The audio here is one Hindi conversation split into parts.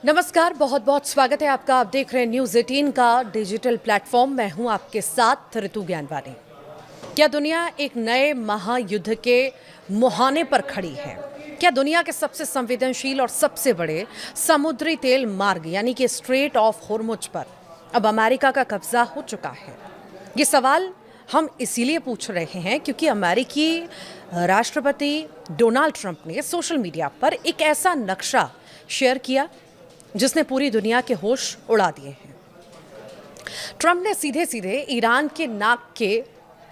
नमस्कार, बहुत बहुत स्वागत है आपका। आप देख रहे हैं न्यूज़ 18 का डिजिटल प्लेटफॉर्म। मैं हूं आपके साथ ऋतु ज्ञानवानी। क्या दुनिया एक नए महायुद्ध के मुहाने पर खड़ी है? क्या दुनिया के सबसे संवेदनशील और सबसे बड़े समुद्री तेल मार्ग यानी कि स्ट्रेट ऑफ होर्मुज पर अब अमेरिका का कब्जा हो चुका है? ये सवाल हम इसीलिए पूछ रहे हैं क्योंकि अमेरिकी राष्ट्रपति डोनाल्ड ट्रंप ने सोशल मीडिया पर एक ऐसा नक्शा शेयर किया जिसने पूरी दुनिया के होश उड़ा दिए हैं। ट्रंप ने सीधे सीधे ईरान के नाक के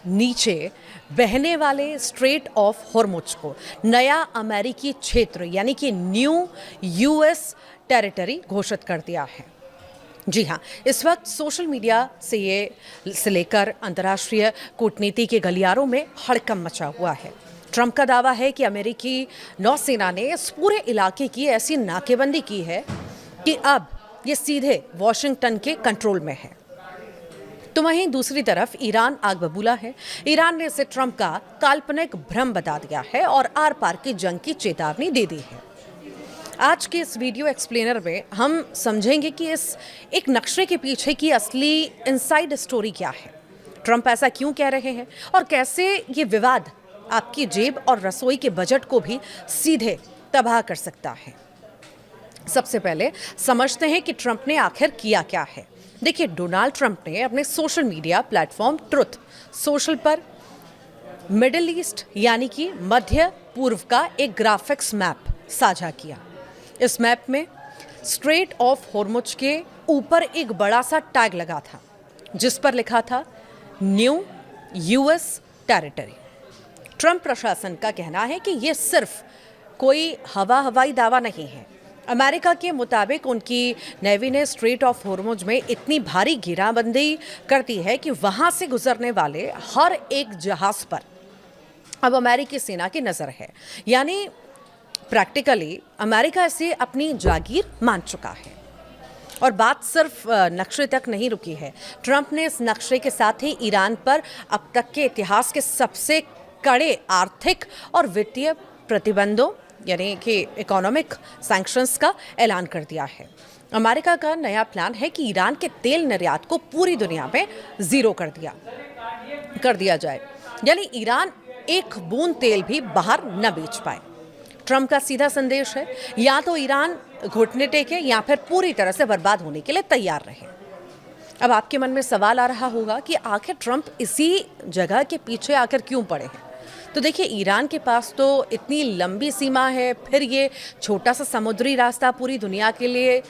नीचे बहने वाले स्ट्रेट ऑफ होर्मुज को नया अमेरिकी क्षेत्र यानी कि न्यू यूएस टेरिटरी घोषित कर दिया है। जी हाँ, इस वक्त सोशल मीडिया से लेकर अंतर्राष्ट्रीय कूटनीति के गलियारों में हड़कंप मचा हुआ है। ट्रंप का दावा है कि अमेरिकी नौसेना ने इस पूरे इलाके की ऐसी नाकेबंदी की है कि अब ये सीधे वॉशिंगटन के कंट्रोल में है। तो वहीं दूसरी तरफ ईरान आग बबूला है। ईरान ने इसे ट्रंप का काल्पनिक भ्रम बता दिया है और आर पार की जंग की चेतावनी दे दी है। आज के इस वीडियो एक्सप्लेनर में हम समझेंगे कि इस एक नक्शे के पीछे की असली इनसाइड स्टोरी क्या है, ट्रंप ऐसा क्यों कह रहे हैं और कैसे ये विवाद आपकी जेब और रसोई के बजट को भी सीधे तबाह कर सकता है। सबसे पहले समझते हैं कि ट्रंप ने आखिर किया क्या है। देखिए, डोनाल्ड ट्रंप ने अपने social media platform truth social पर मिडिल ईस्ट यानी कि मध्य पूर्व का एक ग्राफिक्स मैप साझा किया। इस मैप में स्ट्रेट ऑफ होर्मुज के ऊपर एक बड़ा सा टैग लगा था जिस पर लिखा था न्यू यूएस टेरिटरी। ट्रंप प्रशासन का कहना है कि यह सिर्फ कोई हवाई दावा नहीं है। अमेरिका के मुताबिक उनकी नेवी ने स्ट्रेट ऑफ होर्मुज में इतनी भारी घेराबंदी कर दी है कि वहां से गुजरने वाले हर एक जहाज पर अब अमेरिकी सेना की नजर है। यानी प्रैक्टिकली अमेरिका इसे अपनी जागीर मान चुका है। और बात सिर्फ नक्शे तक नहीं रुकी है। ट्रंप ने इस नक्शे के साथ ही ईरान पर अब तक के इतिहास के सबसे कड़े आर्थिक और वित्तीय प्रतिबंधों यानी कि इकोनॉमिक सैंक्शंस का ऐलान कर दिया है। अमेरिका का नया प्लान है कि ईरान के तेल निर्यात को पूरी दुनिया में जीरो कर दिया जाए, यानी ईरान एक बूंद तेल भी बाहर न बेच पाए। ट्रंप का सीधा संदेश है, या तो ईरान घुटने टेके या फिर पूरी तरह से बर्बाद होने के लिए तैयार रहे। अब आपके मन में सवाल आ रहा होगा कि आखिर ट्रंप इसी जगह के पीछे आखिर क्यों पड़े हैं। तो देखिए, ईरान के पास तो इतनी लंबी सीमा है, फिर ये छोटा सा समुद्री रास्ता पूरी दुनिया के लिए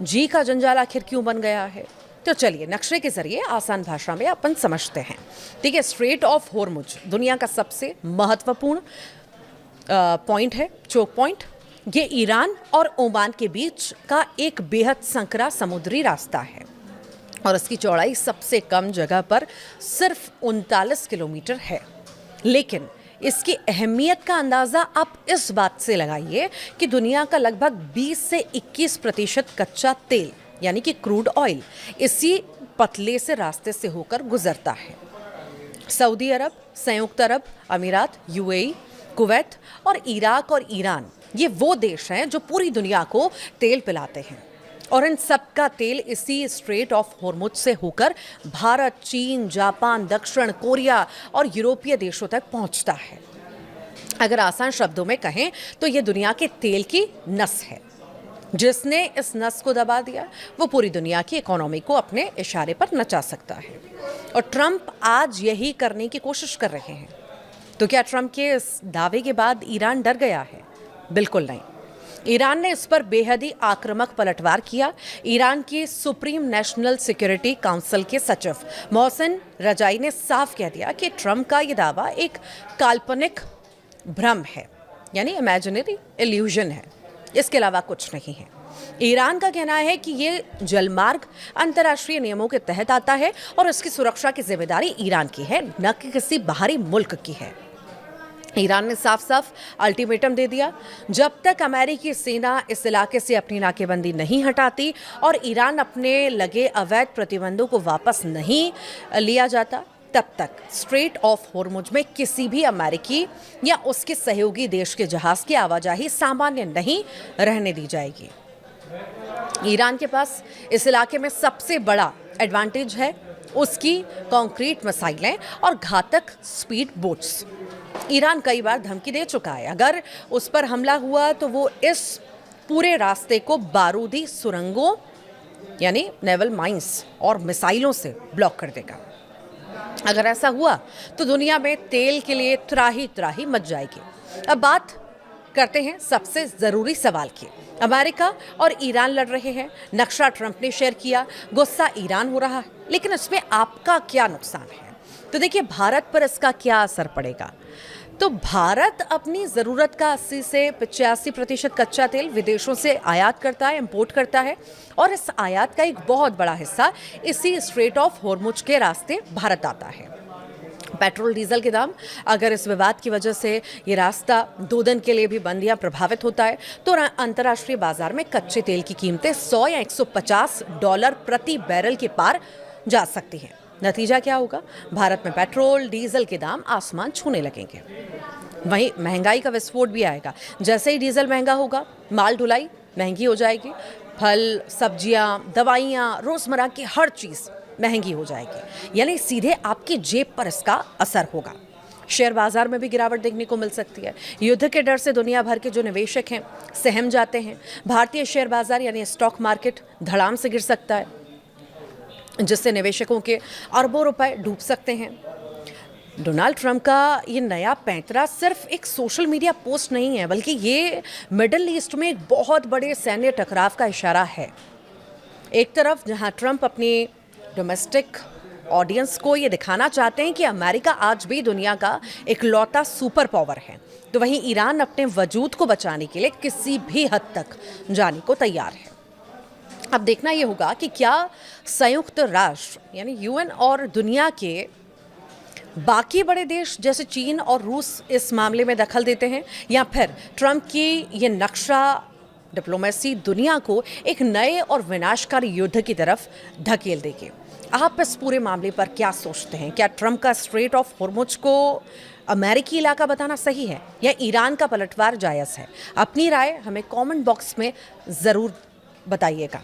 जी का जंजाल आखिर क्यों बन गया है। तो चलिए ये के जरिए आसान भाषा में अपन समझते हैं। ठीक है, स्ट्रेट ऑफ होर्मुज दुनिया का सबसे महत्वपूर्ण पॉइंट है, चोक पॉइंट। ये ईरान और ओमान के बीच का एक बेहद संकरा समुद्री रास्ता है और इसकी चौड़ाई सबसे कम जगह पर सिर्फ 39 किलोमीटर है। लेकिन इसकी अहमियत का अंदाज़ा आप इस बात से लगाइए कि दुनिया का लगभग 20 से 21% कच्चा तेल यानी कि क्रूड ऑयल इसी पतले से रास्ते से होकर गुजरता है। सऊदी अरब, संयुक्त अरब अमीरात, यूएई, कुवैत और इराक और ईरान ये वो देश हैं जो पूरी दुनिया को तेल पिलाते हैं और इन सब का तेल इसी स्ट्रेट ऑफ होर्मुज से होकर भारत, चीन, जापान, दक्षिण कोरिया और यूरोपीय देशों तक पहुंचता है। अगर आसान शब्दों में कहें तो ये दुनिया के तेल की नस है। जिसने इस नस को दबा दिया वो पूरी दुनिया की इकोनॉमी को अपने इशारे पर नचा सकता है और ट्रंप आज यही करने की कोशिश कर रहे हैं। तो क्या ट्रंप के इस दावे के बाद ईरान डर गया है? बिल्कुल नहीं। ईरान ने इस पर बेहद ही आक्रामक पलटवार किया। ईरान की सुप्रीम नेशनल सिक्योरिटी काउंसिल के सचिव मोहसिन रजाई ने साफ कह दिया कि ट्रंप का ये दावा एक काल्पनिक भ्रम है, यानी इमेजिनरी इल्यूजन है, इसके अलावा कुछ नहीं है। ईरान का कहना है कि ये जलमार्ग अंतर्राष्ट्रीय नियमों के तहत आता है और इसकी सुरक्षा की जिम्मेदारी ईरान की है, न कि किसी बाहरी मुल्क की है। ईरान ने साफ साफ अल्टीमेटम दे दिया, जब तक अमेरिकी सेना इस इलाके से अपनी नाकेबंदी नहीं हटाती और ईरान अपने लगे अवैध प्रतिबंधों को वापस नहीं लिया जाता, तब तक स्ट्रेट ऑफ होर्मुज में किसी भी अमेरिकी या उसके सहयोगी देश के जहाज की आवाजाही सामान्य नहीं रहने दी जाएगी। ईरान के पास इस इलाके में सबसे बड़ा एडवांटेज है उसकी कंक्रीट मिसाइलें और घातक स्पीड बोट्स। ईरान कई बार धमकी दे चुका है, अगर उस पर हमला हुआ तो वो इस पूरे रास्ते को बारूदी सुरंगों यानी नेवल माइंस और मिसाइलों से ब्लॉक कर देगा। अगर ऐसा हुआ तो दुनिया में तेल के लिए त्राही त्राही मच जाएगी। अब बात करते हैं सबसे ज़रूरी सवाल की। अमेरिका और ईरान लड़ रहे हैं, नक्शा ट्रंप ने शेयर किया, गुस्सा ईरान हो रहा है, लेकिन इसमें आपका क्या नुकसान है? तो देखिए, भारत पर इसका क्या असर पड़ेगा? तो भारत अपनी ज़रूरत का 80 से 85% कच्चा तेल विदेशों से आयात करता है, इंपोर्ट करता है, और इस आयात का एक बहुत बड़ा हिस्सा इसी स्ट्रेट ऑफ होर्मुज के रास्ते भारत आता है। पेट्रोल डीजल के दाम, अगर इस विवाद की वजह से ये रास्ता 2 दिन के लिए भी बंद या प्रभावित होता है तो अंतर्राष्ट्रीय बाजार में कच्चे तेल की कीमतें $100 या $150 प्रति बैरल के पार जा सकती हैं। नतीजा क्या होगा? भारत में पेट्रोल डीजल के दाम आसमान छूने लगेंगे। वहीं महंगाई का विस्फोट भी आएगा। जैसे ही डीजल महंगा होगा, माल ढुलाई महंगी हो जाएगी, फल, सब्जियां, दवाइयां, रोजमर्रा की हर चीज़ महंगी हो जाएगी, यानी सीधे आपकी जेब पर इसका असर होगा। शेयर बाजार में भी गिरावट देखने को मिल सकती है। युद्ध के डर से दुनिया भर के जो निवेशक हैं सहम जाते हैं। भारतीय शेयर बाजार यानी स्टॉक मार्केट धड़ाम से गिर सकता है, जिससे निवेशकों के अरबों रुपए डूब सकते हैं। डोनाल्ड ट्रंप का ये नया पैंतरा सिर्फ एक सोशल मीडिया पोस्ट नहीं है, बल्कि ये मिडिल ईस्ट में एक बहुत बड़े सैन्य टकराव का इशारा है। एक तरफ जहां ट्रंप अपनी डोमेस्टिक ऑडियंस को ये दिखाना चाहते हैं कि अमेरिका आज भी दुनिया का इकलौता सुपर पावर है, तो वहीं ईरान अपने वजूद को बचाने के लिए किसी भी हद तक जाने को तैयार है। अब देखना ये होगा कि क्या संयुक्त राष्ट्र यानी यूएन और दुनिया के बाकी बड़े देश जैसे चीन और रूस इस मामले में दखल देते हैं, या फिर ट्रंप की ये नक्शा डिप्लोमेसी दुनिया को एक नए और विनाशकारी युद्ध की तरफ ढकेल देगी। आप इस पूरे मामले पर क्या सोचते हैं? क्या ट्रंप का स्ट्रेट ऑफ होर्मुज को अमेरिकी इलाका बताना सही है या ईरान का पलटवार जायज़ है? अपनी राय हमें कमेंट बॉक्स में ज़रूर बताइएगा।